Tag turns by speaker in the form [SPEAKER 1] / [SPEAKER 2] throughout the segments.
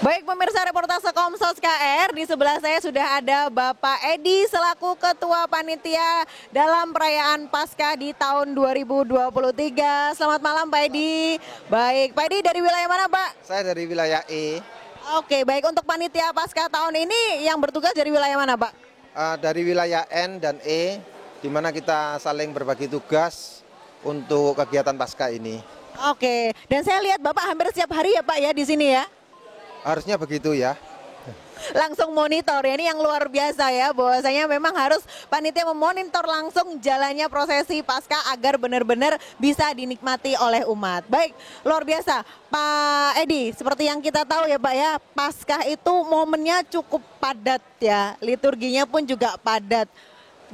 [SPEAKER 1] Baik pemirsa reportase Komsos KR, di sebelah saya sudah ada Bapak Edi selaku Ketua Panitia dalam perayaan Paskah di tahun 2023. Selamat malam Pak Edi. Baik, Pak Edi dari wilayah mana Pak?
[SPEAKER 2] Saya dari wilayah E.
[SPEAKER 1] Oke, baik untuk Panitia Paskah tahun ini yang bertugas dari wilayah mana Pak?
[SPEAKER 2] Dari wilayah N dan E, di mana kita saling berbagi tugas untuk kegiatan Paskah ini.
[SPEAKER 1] Oke, dan saya lihat Bapak hampir setiap hari ya Pak ya di sini ya?
[SPEAKER 2] Harusnya begitu ya.
[SPEAKER 1] Langsung monitor ya, ini yang luar biasa ya, bahwasanya memang harus panitia memonitor langsung jalannya prosesi Paskah agar benar-benar bisa dinikmati oleh umat. Baik, luar biasa Pak Edi, seperti yang kita tahu ya Pak ya, Paskah itu momennya cukup padat ya, liturginya pun juga padat,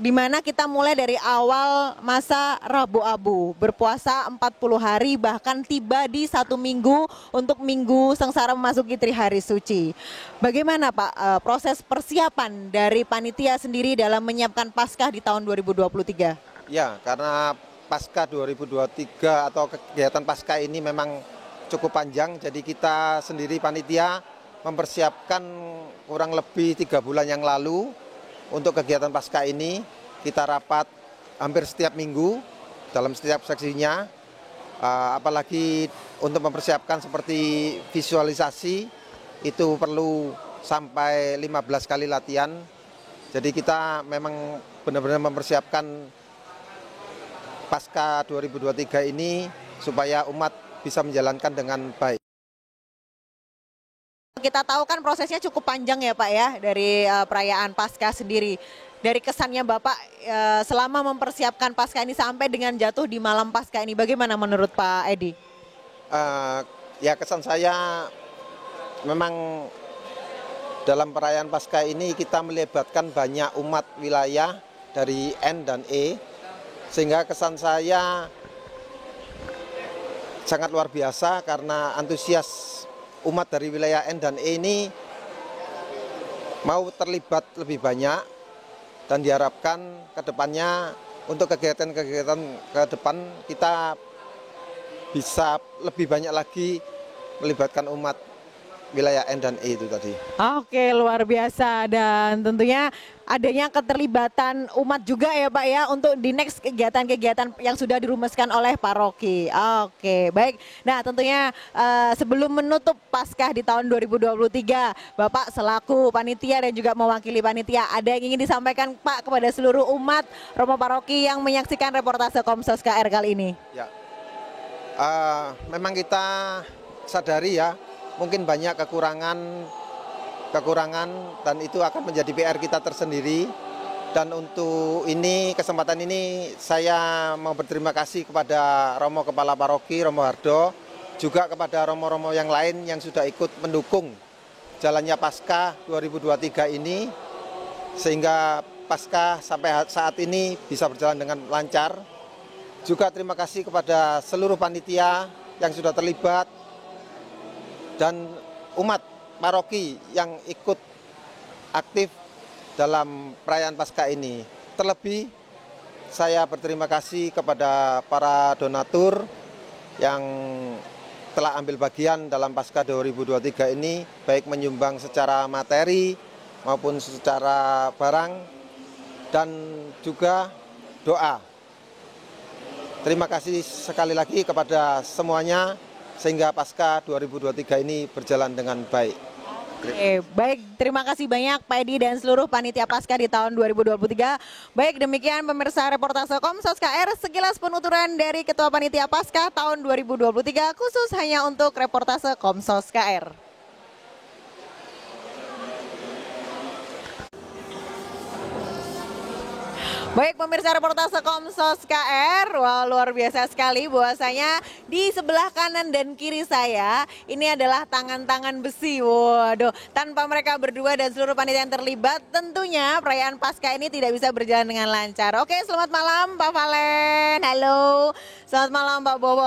[SPEAKER 1] di mana kita mulai dari awal masa Rabu Abu, berpuasa 40 hari bahkan tiba di 1 minggu untuk minggu sengsara memasuki Trihari Suci. Bagaimana Pak proses persiapan dari panitia sendiri dalam menyiapkan Paskah di tahun 2023?
[SPEAKER 2] Ya, karena Paskah 2023 atau kegiatan Paskah ini memang cukup panjang, jadi kita sendiri panitia mempersiapkan kurang lebih 3 bulan yang lalu. Untuk kegiatan Paskah ini kita rapat hampir setiap minggu dalam setiap seksinya, apalagi untuk mempersiapkan seperti visualisasi itu perlu sampai 15 kali latihan. Jadi kita memang benar-benar mempersiapkan Paskah 2023 ini supaya umat bisa menjalankan dengan baik.
[SPEAKER 1] Kita tahu kan prosesnya cukup panjang ya Pak ya dari perayaan Paskah sendiri. Dari kesannya Bapak selama mempersiapkan Paskah ini sampai dengan jatuh di malam Paskah ini, bagaimana menurut Pak Edi?
[SPEAKER 2] Ya kesan saya memang dalam perayaan Paskah ini kita melibatkan banyak umat wilayah dari N dan E, sehingga kesan saya sangat luar biasa karena antusias umat dari wilayah N dan E ini mau terlibat lebih banyak dan diharapkan ke depannya untuk kegiatan-kegiatan ke depan kita bisa lebih banyak lagi melibatkan umat wilayah N dan E itu tadi.
[SPEAKER 1] Oke, luar biasa, dan tentunya adanya keterlibatan umat juga ya Pak ya untuk di next kegiatan-kegiatan yang sudah dirumuskan oleh paroki. Oke, baik. Nah tentunya sebelum menutup Paskah di tahun 2023, Bapak selaku panitia dan juga mewakili panitia, ada yang ingin disampaikan Pak kepada seluruh umat Romo Paroki yang menyaksikan reportase Komsos KR kali ini?
[SPEAKER 2] Ya, memang kita sadari ya, mungkin banyak kekurangan dan itu akan menjadi PR kita tersendiri. Dan untuk ini, kesempatan ini saya mau berterima kasih kepada Romo Kepala Paroki, Romo Hardo, juga kepada Romo-Romo yang lain yang sudah ikut mendukung jalannya Paskah 2023 ini, sehingga Paskah sampai saat ini bisa berjalan dengan lancar. Juga terima kasih kepada seluruh panitia yang sudah terlibat dan umat paroki yang ikut aktif dalam perayaan Paskah ini. Terlebih saya berterima kasih kepada para donatur yang telah ambil bagian dalam Paskah 2023 ini, baik menyumbang secara materi maupun secara barang dan juga doa. Terima kasih sekali lagi kepada semuanya, sehingga Paskah 2023 ini berjalan dengan baik.
[SPEAKER 1] Oke, baik, terima kasih banyak Pak Edi dan seluruh panitia Paskah di tahun 2023. Baik, demikian pemirsa reportase Komsos KR, sekilas penuturan dari Ketua Panitia Paskah tahun 2023 khusus hanya untuk reportase Komsos KR. Baik pemirsa reportase Komsos KR, wah luar biasa sekali bahwasanya di sebelah kanan dan kiri saya ini adalah tangan-tangan besi. Waduh, tanpa mereka berdua dan seluruh panitia yang terlibat tentunya perayaan Paskah ini tidak bisa berjalan dengan lancar. Oke, selamat malam Pak Valen. Halo. Selamat malam Pak Bowo.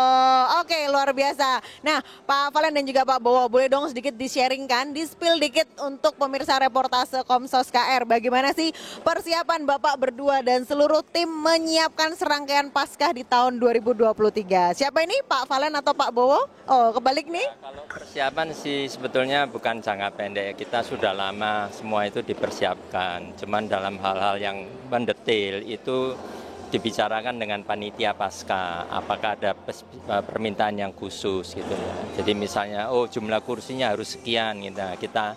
[SPEAKER 1] Oke, luar biasa. Nah, Pak Valen dan juga Pak Bowo, boleh dong sedikit di-sharingkan, di-spill dikit untuk pemirsa reportase Komsos KR. Bagaimana sih persiapan Bapak berdua dan dan seluruh tim menyiapkan serangkaian Paskah di tahun 2023. Siapa ini, Pak Valen atau Pak Bowo? Oh, kebalik nih.
[SPEAKER 3] Kalau persiapan sih sebetulnya bukan jangka pendek, kita sudah lama semua itu dipersiapkan. Cuman dalam hal-hal yang mendetail itu dibicarakan dengan panitia Paskah, apakah ada permintaan yang khusus gitu ya. Jadi misalnya, oh jumlah kursinya harus sekian gitu. Kita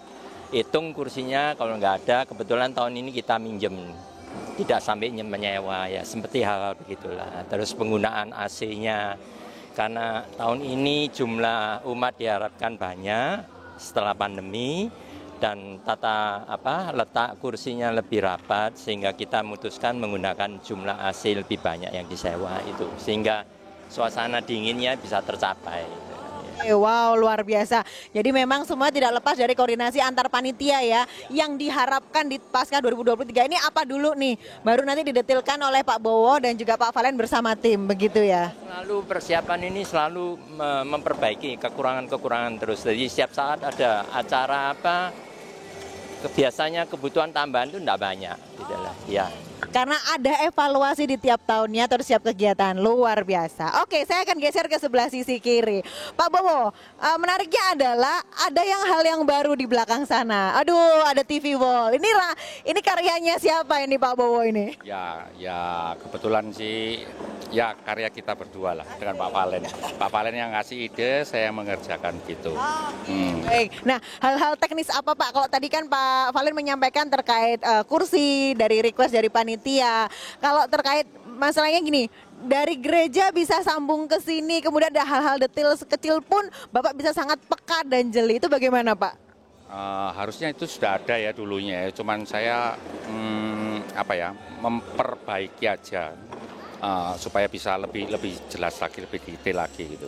[SPEAKER 3] hitung kursinya, kalau nggak ada, kebetulan tahun ini kita minjem, tidak sampai menyewa ya, seperti hal-hal begitulah. Terus penggunaan AC-nya, karena tahun ini jumlah umat diharapkan banyak setelah pandemi, dan letak kursinya lebih rapat sehingga kita memutuskan menggunakan jumlah AC lebih banyak yang disewa itu, sehingga suasana dinginnya bisa tercapai.
[SPEAKER 1] Wow, luar biasa. Jadi memang semua tidak lepas dari koordinasi antar panitia ya. Yang diharapkan di Paskah 2023 ini apa dulu nih? Baru nanti didetilkan oleh Pak Bowo dan juga Pak Valen bersama tim, begitu ya?
[SPEAKER 3] Selalu persiapan ini selalu memperbaiki kekurangan-kekurangan terus. Jadi setiap saat ada acara biasanya kebutuhan tambahan itu tidak banyak, gitu lah. Ya.
[SPEAKER 1] Karena ada evaluasi di tiap tahunnya atau setiap kegiatan, luar biasa. Oke, saya akan geser ke sebelah sisi kiri. Pak Bowo, menariknya adalah ada hal yang baru di belakang sana. Aduh, ada TV wall. Ini karyanya siapa ini Pak Bowo ini?
[SPEAKER 4] Ya kebetulan sih ya karya kita berdua lah dengan Pak Valen. Pak Valen yang ngasih ide, saya mengerjakan gitu.
[SPEAKER 1] Baik. Nah, hal-hal teknis apa Pak? Kalau tadi kan Pak Valen menyampaikan terkait kursi dari request dari panitia. Kalau terkait masalahnya gini, dari gereja bisa sambung ke sini, kemudian ada hal-hal detail sekecil pun Bapak bisa sangat peka dan jeli. Itu bagaimana Pak?
[SPEAKER 4] Harusnya itu sudah ada ya dulunya. Cuman saya memperbaiki aja. Supaya bisa lebih jelas lagi, lebih detail lagi gitu.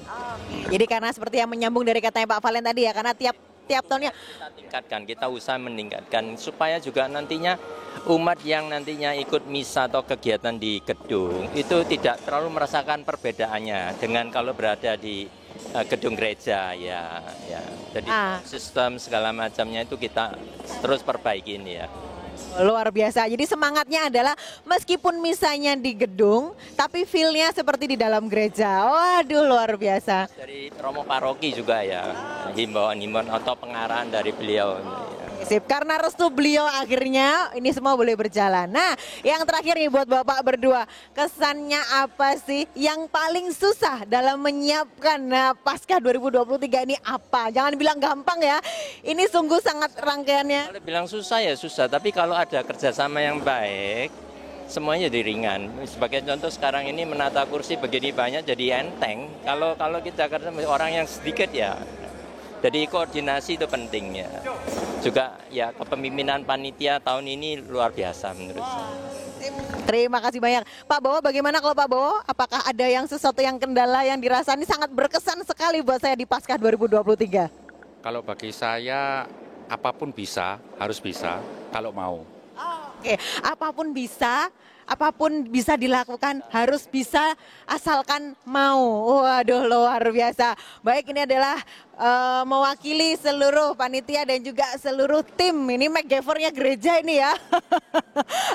[SPEAKER 1] Jadi karena seperti yang menyambung dari katanya Pak Valen tadi ya, karena tiap tahunnya
[SPEAKER 3] kita tingkatkan, kita usaha meningkatkan supaya juga nantinya umat yang nantinya ikut misa atau kegiatan di gedung itu tidak terlalu merasakan perbedaannya dengan kalau berada di gedung gereja ya. Jadi sistem segala macamnya itu kita terus perbaiki ini ya.
[SPEAKER 1] Luar biasa. Jadi semangatnya adalah meskipun misalnya di gedung, tapi feel-nya seperti di dalam gereja. Waduh, luar biasa.
[SPEAKER 3] Dari Romo Paroki juga ya, himbauan-himbauan atau pengarahan dari beliau.
[SPEAKER 1] Sip, karena restu beliau akhirnya ini semua boleh berjalan. Nah, yang terakhir nih buat Bapak berdua, kesannya apa sih yang paling susah dalam menyiapkan Paskah 2023 ini apa? Jangan bilang gampang ya, ini sungguh sangat rangkaiannya.
[SPEAKER 3] Kalau bilang susah ya susah, tapi kalau ada kerjasama yang baik, semuanya jadi ringan. Sebagai contoh sekarang ini menata kursi begini banyak jadi enteng. Kalau kita kerja orang yang sedikit ya. Jadi koordinasi itu penting ya. Juga ya kepemimpinan panitia tahun ini luar biasa menurut saya.
[SPEAKER 1] Terima kasih banyak. Pak Bowo, bagaimana kalau Pak Bowo? Apakah ada sesuatu yang kendala yang dirasa ini sangat berkesan sekali buat saya di Paskah 2023?
[SPEAKER 4] Kalau bagi saya apapun bisa, harus bisa kalau mau.
[SPEAKER 1] Oke, apapun bisa dilakukan, harus bisa asalkan mau. Waduh, luar biasa. Baik, ini adalah mewakili seluruh panitia dan juga seluruh tim. Ini MacGyver-nya gereja ini ya.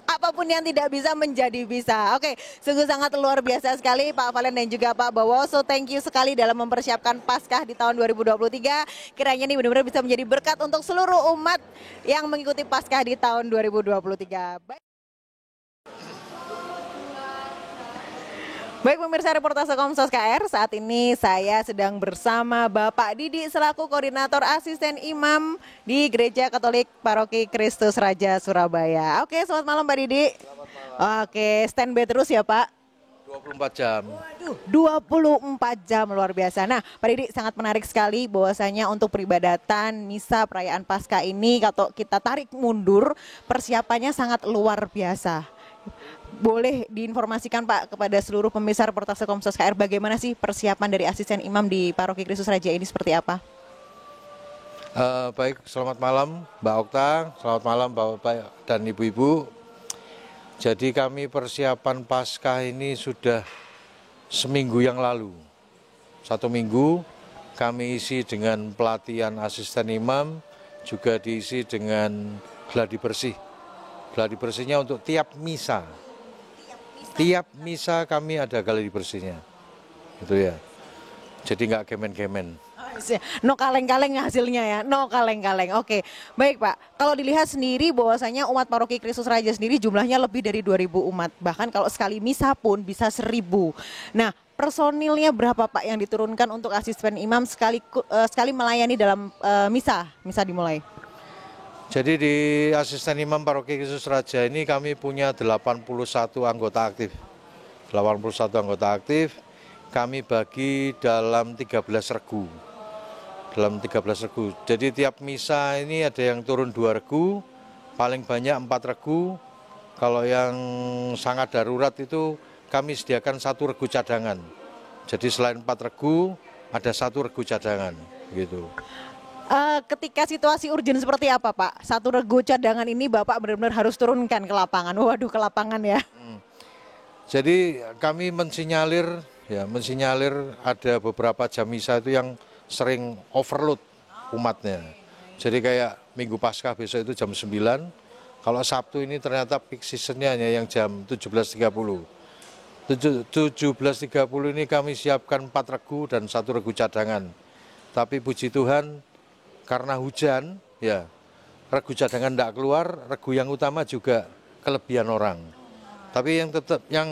[SPEAKER 1] Apapun yang tidak bisa menjadi bisa. Oke, sungguh sangat luar biasa sekali Pak Valen dan juga Pak Bowo. So thank you sekali dalam mempersiapkan Paskah di tahun 2023. Kiranya ini benar-benar bisa menjadi berkat untuk seluruh umat yang mengikuti Paskah di tahun 2023. Baik pemirsa reportase Komsos KR, saat ini saya sedang bersama Bapak Didi selaku Koordinator Asisten Imam di Gereja Katolik Paroki Kristus Raja Surabaya. Oke, selamat malam Pak Didi. Selamat malam. Oke, standby terus ya Pak.
[SPEAKER 5] 24 jam.
[SPEAKER 1] Waduh, 24 jam luar biasa. Nah, Pak Didi sangat menarik sekali bahwasanya untuk peribadatan misa perayaan Paskah ini kalau kita tarik mundur persiapannya sangat luar biasa. Boleh diinformasikan Pak kepada seluruh pemirsa reportase Komsos KR bagaimana sih persiapan dari asisten imam di Paroki Kristus Raja ini seperti apa?
[SPEAKER 5] Baik, selamat malam Mbak Okta, selamat malam Bapak dan Ibu-Ibu. Jadi kami persiapan Paskah ini sudah seminggu yang lalu. 1 minggu kami isi dengan pelatihan asisten imam, juga diisi dengan gladi bersih. Gladi bersihnya untuk tiap misa. Tiap misa kami ada galeri bersihnya. Gitu ya. Jadi nggak kemen-kemen.
[SPEAKER 1] No kaleng-kaleng hasilnya ya, no kaleng-kaleng. Oke, baik Pak. Kalau dilihat sendiri bahwasanya umat paroki Kristus Raja sendiri jumlahnya lebih dari 2.000 umat. Bahkan kalau sekali misa pun bisa 1.000. Nah, personilnya berapa Pak yang diturunkan untuk asisten imam sekali melayani dalam misa dimulai?
[SPEAKER 5] Jadi di asisten imam paroki Kristus Raja ini kami punya 81 anggota aktif. 81 anggota aktif kami bagi dalam 13 regu. Jadi tiap misa ini ada yang turun 2 regu, paling banyak 4 regu. Kalau yang sangat darurat itu kami sediakan 1 regu cadangan. Jadi selain 4 regu, ada 1 regu cadangan gitu.
[SPEAKER 1] Ketika situasi urgen seperti apa Pak? 1 regu cadangan ini Bapak benar-benar harus turunkan ke lapangan. Waduh, ke lapangan ya.
[SPEAKER 5] Jadi kami mensinyalir ada beberapa jam misa itu yang sering overload umatnya. Jadi kayak Minggu Paskah besok itu jam 9, kalau Sabtu ini ternyata peak seasonnya hanya yang jam 17.30. 17.30 ini kami siapkan 4 regu dan 1 regu cadangan. Tapi puji Tuhan karena hujan, ya regu cadangan tidak keluar, regu yang utama juga kelebihan orang. Tapi yang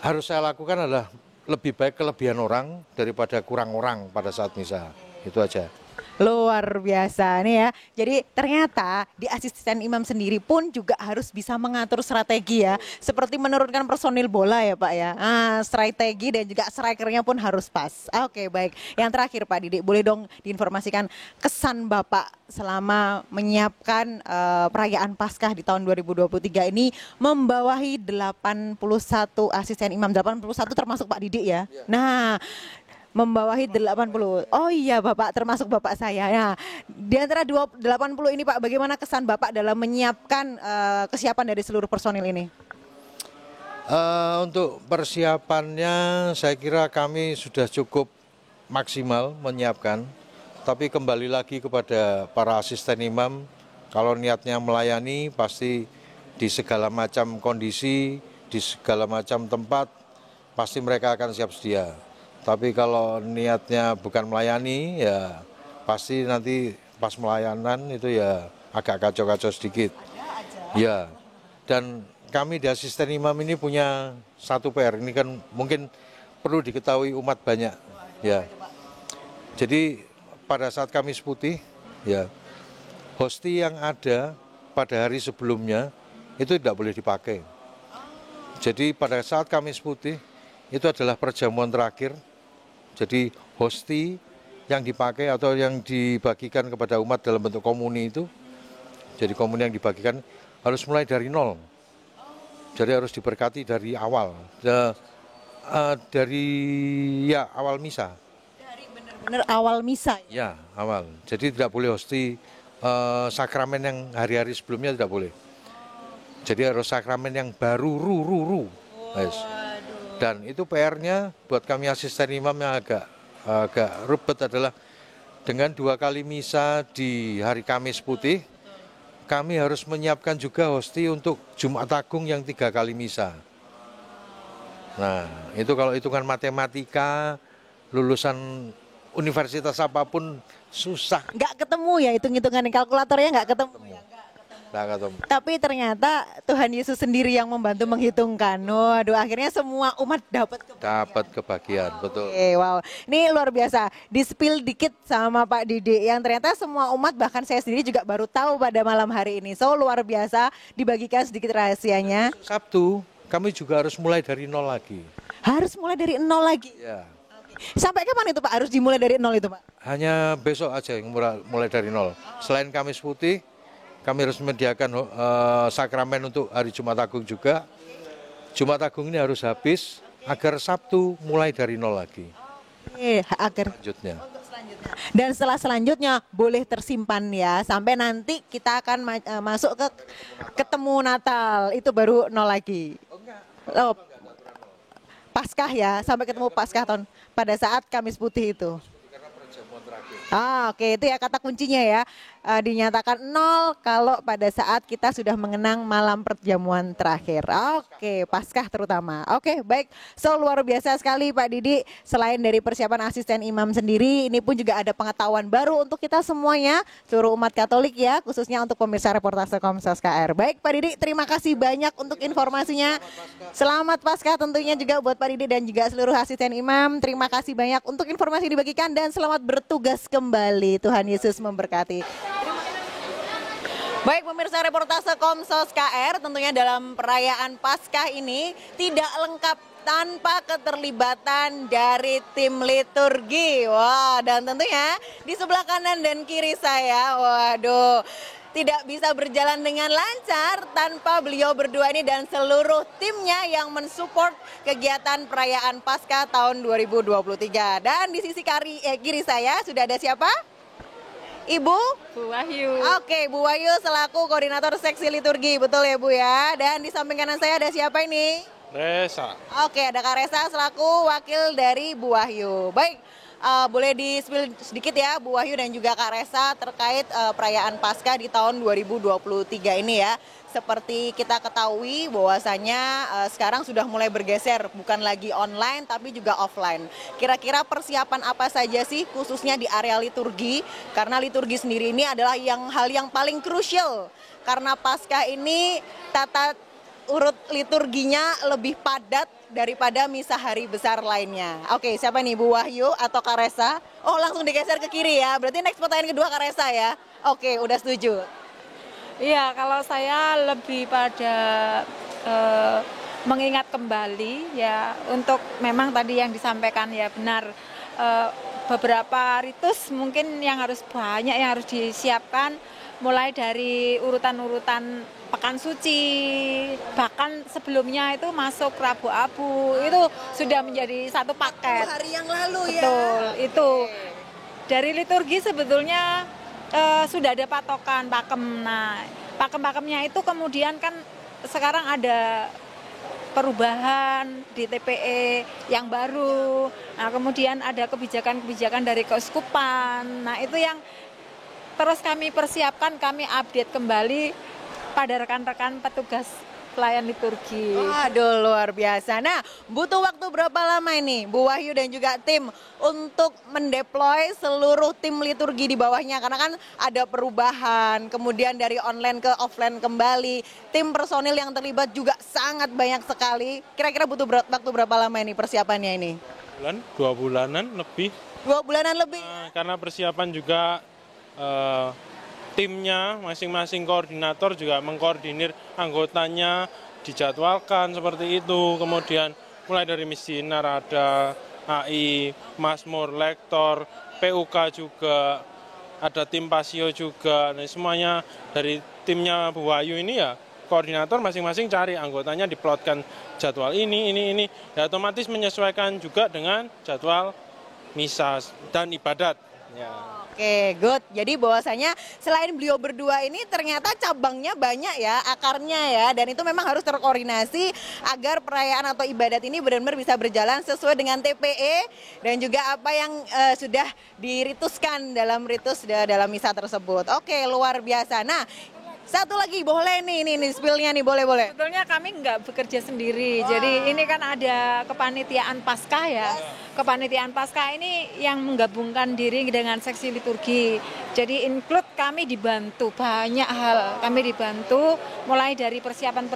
[SPEAKER 5] harus saya lakukan adalah lebih baik kelebihan orang daripada kurang orang pada saat misa. Itu aja.
[SPEAKER 1] Luar biasa nih ya. Jadi ternyata di asisten imam sendiri pun juga harus bisa mengatur strategi ya. Seperti menurunkan personil bola ya Pak ya. Strategi dan juga strikernya pun harus pas. Oke, baik. Yang terakhir Pak Didik, boleh dong diinformasikan kesan Bapak selama menyiapkan perayaan Paskah di tahun 2023 ini membawahi 81 asisten imam, 81 termasuk Pak Didik ya. Nah, membawahi 80. Oh iya Bapak, termasuk Bapak saya. Nah, di antara 80 ini Pak, bagaimana kesan Bapak dalam menyiapkan kesiapan dari seluruh personil ini?
[SPEAKER 5] Untuk persiapannya saya kira kami sudah cukup maksimal menyiapkan. Tapi kembali lagi kepada para asisten imam, kalau niatnya melayani pasti di segala macam kondisi, di segala macam tempat, pasti mereka akan siap sedia. Tapi kalau niatnya bukan melayani, ya pasti nanti pas melayanan itu ya agak kacau-kacau sedikit. Ya, dan kami di asisten imam ini punya satu PR, ini kan mungkin perlu diketahui umat banyak. Ya, jadi pada saat Kamis Putih, ya hosti yang ada pada hari sebelumnya itu tidak boleh dipakai. Jadi pada saat Kamis Putih itu adalah perjamuan terakhir. Jadi hosti yang dipakai atau yang dibagikan kepada umat dalam bentuk komuni itu, jadi komuni yang dibagikan harus mulai dari nol. Jadi harus diberkati dari awal, dari awal misa.
[SPEAKER 1] Dari benar-benar awal misa.
[SPEAKER 5] Ya, awal. Jadi tidak boleh hosti sakramen yang hari-hari sebelumnya tidak boleh. Jadi harus sakramen yang baru Yes. Dan itu PR-nya buat kami asisten imam yang agak ribet adalah dengan 2 kali misa di hari Kamis Putih, kami harus menyiapkan juga hosti untuk Jumat Agung yang 3 kali misa. Nah, itu kalau hitungan matematika, lulusan universitas apapun susah.
[SPEAKER 1] Nggak ketemu ya hitung-hitungan kalkulatornya nggak ketemu. Tapi ternyata Tuhan Yesus sendiri yang membantu menghitungkan. Waduh, akhirnya semua umat dapat
[SPEAKER 5] kebahagiaan, betul.
[SPEAKER 1] Oke, wow, ini luar biasa. Di-spill dikit sama Pak Didik yang ternyata semua umat, bahkan saya sendiri juga baru tahu pada malam hari ini. So luar biasa, dibagikan sedikit rahasianya.
[SPEAKER 5] Sabtu kami juga harus mulai dari nol lagi.
[SPEAKER 1] Harus mulai dari nol lagi?
[SPEAKER 5] Ya.
[SPEAKER 1] Sampai kapan itu Pak harus dimulai dari nol itu Pak?
[SPEAKER 5] Hanya besok aja yang mulai dari nol. Selain Kamis Putih, kami harus menyediakan sakramen untuk hari Jumat Agung juga. Jumat Agung ini harus habis agar Sabtu mulai dari nol lagi.
[SPEAKER 1] Agar
[SPEAKER 5] selanjutnya.
[SPEAKER 1] Dan setelah selanjutnya boleh tersimpan ya, sampai nanti kita akan masuk ke ketemu Natal, itu baru nol lagi. Paskah ya, sampai ketemu Paskah pada saat Kamis Putih itu.
[SPEAKER 5] Karena perjamuan terakhir.
[SPEAKER 1] Oke, itu ya kata kuncinya ya. Dinyatakan 0 kalau pada saat kita sudah mengenang malam perjamuan terakhir. Oke, Paskah terutama. Oke, baik. So, luar biasa sekali Pak Didi. Selain dari persiapan asisten imam sendiri, ini pun juga ada pengetahuan baru untuk kita semuanya, seluruh umat Katolik ya, khususnya untuk pemirsa reportase Komsos KR. Baik Pak Didi, terima kasih banyak untuk informasinya. Selamat Paskah tentunya juga buat Pak Didi dan juga seluruh asisten imam. Terima kasih banyak untuk informasi dibagikan dan selamat bertugas kembali. Tuhan Yesus memberkati. Baik pemirsa reportase Komsos KR, tentunya dalam perayaan Paskah ini tidak lengkap tanpa keterlibatan dari tim liturgi. Wah, dan tentunya di sebelah kanan dan kiri saya, waduh, tidak bisa berjalan dengan lancar tanpa beliau berdua ini dan seluruh timnya yang mensupport kegiatan perayaan Paskah tahun 2023. Dan di sisi kiri saya sudah ada siapa? Ibu?
[SPEAKER 6] Bu Wahyu.
[SPEAKER 1] Oke, Bu Wahyu selaku koordinator seksi liturgi, betul ya Bu ya? Dan di samping kanan saya ada siapa ini?
[SPEAKER 7] Resa.
[SPEAKER 1] Oke, ada Kak Resa selaku wakil dari Bu Wahyu. Baik, boleh di-spill sedikit ya Bu Wahyu dan juga Kak Resa terkait perayaan Paskah di tahun 2023 ini ya. Seperti kita ketahui bahwasanya sekarang sudah mulai bergeser, bukan lagi online tapi juga offline. Kira-kira persiapan apa saja sih khususnya di area liturgi? Karena liturgi sendiri ini adalah hal yang paling krusial. Karena Paskah ini tata urut liturginya lebih padat daripada misa hari besar lainnya. Oke, siapa nih Bu Wahyu atau Kak Resa? Oh, langsung digeser ke kiri ya. Berarti next pertanyaan kedua Kak Resa ya. Oke, udah setuju.
[SPEAKER 6] Iya, kalau saya lebih pada mengingat kembali ya untuk memang tadi yang disampaikan ya benar, beberapa ritus mungkin yang harus banyak yang harus disiapkan mulai dari urutan-urutan Pekan Suci, bahkan sebelumnya itu masuk Rabu Abu, itu sudah menjadi satu paket.
[SPEAKER 1] Hari yang lalu ya.
[SPEAKER 6] Betul, itu. Dari liturgi sebetulnya sudah ada patokan pakem. Nah, pakem-pakemnya itu kemudian kan sekarang ada perubahan di TPE yang baru. Nah, kemudian ada kebijakan-kebijakan dari keuskupan. Nah, itu yang terus kami persiapkan, kami update kembali pada rekan-rekan petugas pelayan liturgi.
[SPEAKER 1] Waduh, luar biasa. Nah, butuh waktu berapa lama ini Bu Wahyu dan juga tim untuk mendeploy seluruh tim liturgi di bawahnya? Karena kan ada perubahan, kemudian dari online ke offline kembali. Tim personil yang terlibat juga sangat banyak sekali. Kira-kira butuh waktu berapa lama ini persiapannya ini?
[SPEAKER 7] 2 bulanan lebih.
[SPEAKER 1] 2 bulanan lebih?
[SPEAKER 7] Karena persiapan juga timnya, masing-masing koordinator juga mengkoordinir anggotanya, dijadwalkan seperti itu. Kemudian mulai dari misinar ada AI, Mazmur, Lektor, PUK juga, ada tim Pasio juga. Nah, semuanya dari timnya Bu Wahyu ini ya, koordinator masing-masing cari anggotanya, diplotkan jadwal ini. Ya, otomatis menyesuaikan juga dengan jadwal misa dan ibadat. Ya.
[SPEAKER 1] Oke, good. Jadi bahwasanya selain beliau berdua ini ternyata cabangnya banyak ya, akarnya ya. Dan itu memang harus terkoordinasi agar perayaan atau ibadat ini benar-benar bisa berjalan sesuai dengan TPE dan juga apa yang sudah dirituskan dalam dalam misa tersebut. Oke, luar biasa. Nah, satu lagi boleh nih spill-nya nih, boleh.
[SPEAKER 6] Sebetulnya kami nggak bekerja sendiri, jadi ini kan ada kepanitiaan Paskah ya. Kepanitiaan Paskah ini yang menggabungkan diri dengan seksi liturgi. Jadi include kami dibantu banyak hal, kami dibantu mulai dari persiapan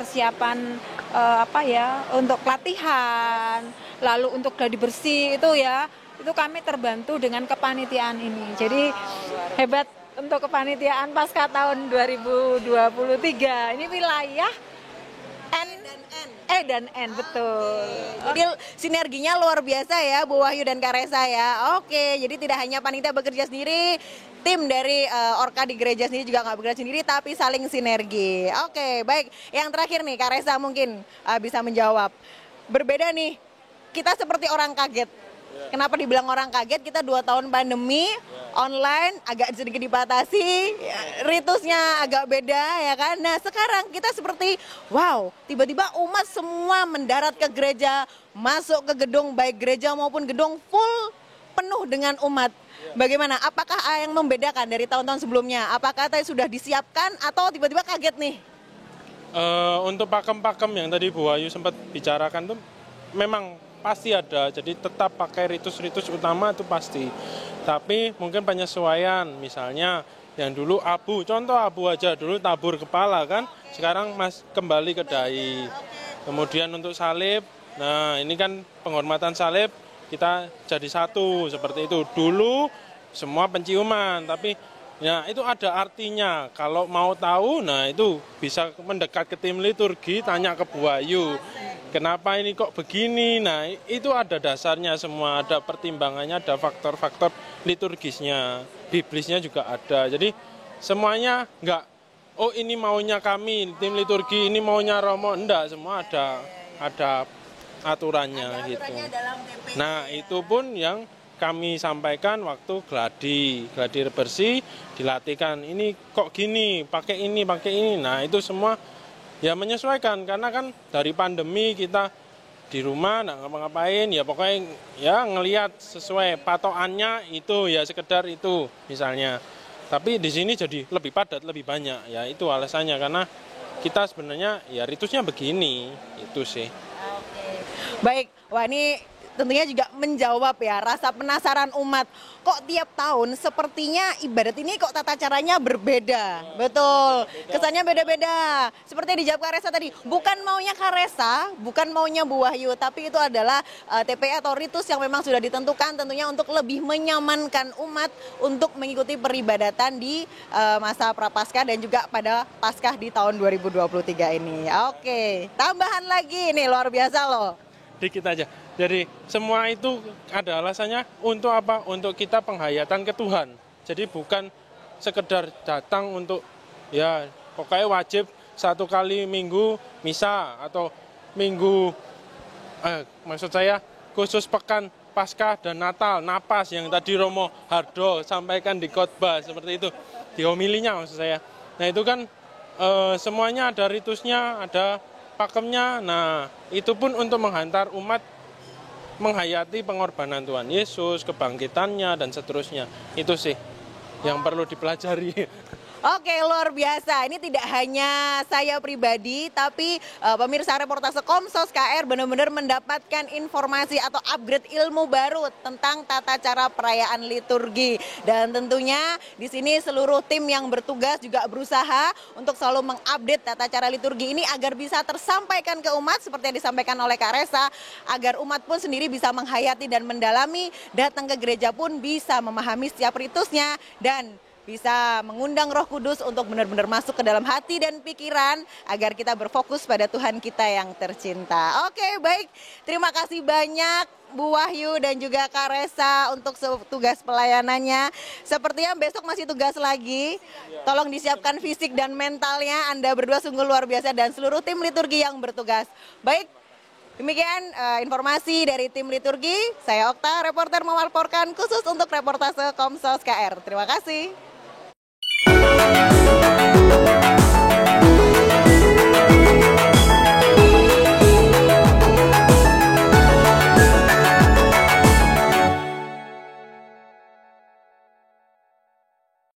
[SPEAKER 6] untuk pelatihan, lalu untuk gladi bersih itu ya, itu kami terbantu dengan kepanitiaan ini. Jadi hebat. Untuk kepanitiaan Paskah tahun 2023 ini wilayah E dan N betul.
[SPEAKER 1] Jadi sinerginya luar biasa ya Bu Wahyu dan Kak Resa ya. Oke, jadi tidak hanya panitia bekerja sendiri, tim dari Orka di gereja sendiri juga nggak bekerja sendiri tapi saling sinergi. Oke, baik. Yang terakhir nih Kak Resa mungkin bisa menjawab. Berbeda nih, kita seperti orang kaget. Kenapa dibilang orang kaget? Kita 2 tahun pandemi, online agak sedikit dibatasi, ritusnya agak beda ya kan. Nah sekarang kita seperti wow, tiba-tiba umat semua mendarat ke gereja, masuk ke gedung baik gereja maupun gedung full penuh dengan umat. Bagaimana? Apakah yang membedakan dari tahun-tahun sebelumnya? Apakah tadi sudah disiapkan atau tiba-tiba kaget nih?
[SPEAKER 7] Untuk pakem-pakem yang tadi Bu Ayu sempat bicarakan tuh memang pasti ada, jadi tetap pakai ritus-ritus utama itu pasti. Tapi mungkin penyesuaian, misalnya yang dulu abu, contoh abu aja, dulu tabur kepala kan, sekarang kembali ke dahi. Kemudian untuk salib, nah ini kan penghormatan salib, kita jadi satu, seperti itu. Dulu semua penciuman, tapi ya itu ada artinya. Kalau mau tahu, nah itu bisa mendekat ke tim liturgi, tanya ke Bu Ayu. Kenapa ini kok begini? Nah itu ada dasarnya semua, ada pertimbangannya, ada faktor-faktor liturgisnya, biblisnya juga ada. Jadi semuanya enggak, oh ini maunya kami, tim liturgi, ini maunya Romo, enggak, semua ada aturannya gitu. Nah itu pun yang kami sampaikan waktu gladi bersih, dilatihkan. Ini kok gini, pakai ini. Nah itu semua ya menyesuaikan, karena kan dari pandemi kita di rumah nggak ngapa-ngapain, ya pokoknya ya ngelihat sesuai patokannya itu, ya sekedar itu misalnya. Tapi di sini jadi lebih padat, lebih banyak, ya itu alasannya, karena kita sebenarnya ya ritusnya begini, itu sih.
[SPEAKER 1] Oke. Baik, wah ini tentunya juga menjawab ya rasa penasaran umat. Kok tiap tahun sepertinya ibadat ini kok tata caranya berbeda. Betul, kesannya beda-beda. Seperti yang dijawab Karesa tadi, bukan maunya Karesa, bukan maunya Bu Wahyu, tapi itu adalah TPA atau ritus yang memang sudah ditentukan tentunya untuk lebih menyamankan umat untuk mengikuti peribadatan di masa Prapaskah dan juga pada Paskah di tahun 2023 ini. Oke, tambahan lagi nih luar biasa loh.
[SPEAKER 7] Dikit aja. Jadi semua itu ada alasannya untuk apa? Untuk kita penghayatan ke Tuhan. Jadi bukan sekedar datang untuk ya pokoknya wajib 1 kali minggu misa atau minggu maksud saya khusus pekan Paskah dan Natal, napas yang tadi Romo Hardo sampaikan di khotbah seperti itu, di homilinya maksud saya. Nah itu kan semuanya ada ritusnya, ada pakemnya. Nah itu pun untuk menghantar umat menghayati pengorbanan Tuhan Yesus, kebangkitannya, dan seterusnya. Itu sih yang perlu dipelajari.
[SPEAKER 1] Oke, luar biasa. Ini tidak hanya saya pribadi, tapi pemirsa reportase Komsos KR benar-benar mendapatkan informasi atau upgrade ilmu baru tentang tata cara perayaan liturgi. Dan tentunya di sini seluruh tim yang bertugas juga berusaha untuk selalu mengupdate tata cara liturgi ini agar bisa tersampaikan ke umat seperti yang disampaikan oleh Kak Resa, agar umat pun sendiri bisa menghayati dan mendalami, datang ke gereja pun bisa memahami setiap ritusnya dan bisa mengundang Roh Kudus untuk benar-benar masuk ke dalam hati dan pikiran agar kita berfokus pada Tuhan kita yang tercinta. Oke, baik. Terima kasih banyak Bu Wahyu dan juga Kak Resa untuk tugas pelayanannya. Sepertinya besok masih tugas lagi. Tolong disiapkan fisik dan mentalnya. Anda berdua sungguh luar biasa dan seluruh tim liturgi yang bertugas. Baik. Demikian informasi dari tim liturgi. Saya Okta, reporter melaporkan khusus untuk reportase Komsos KR. Terima kasih.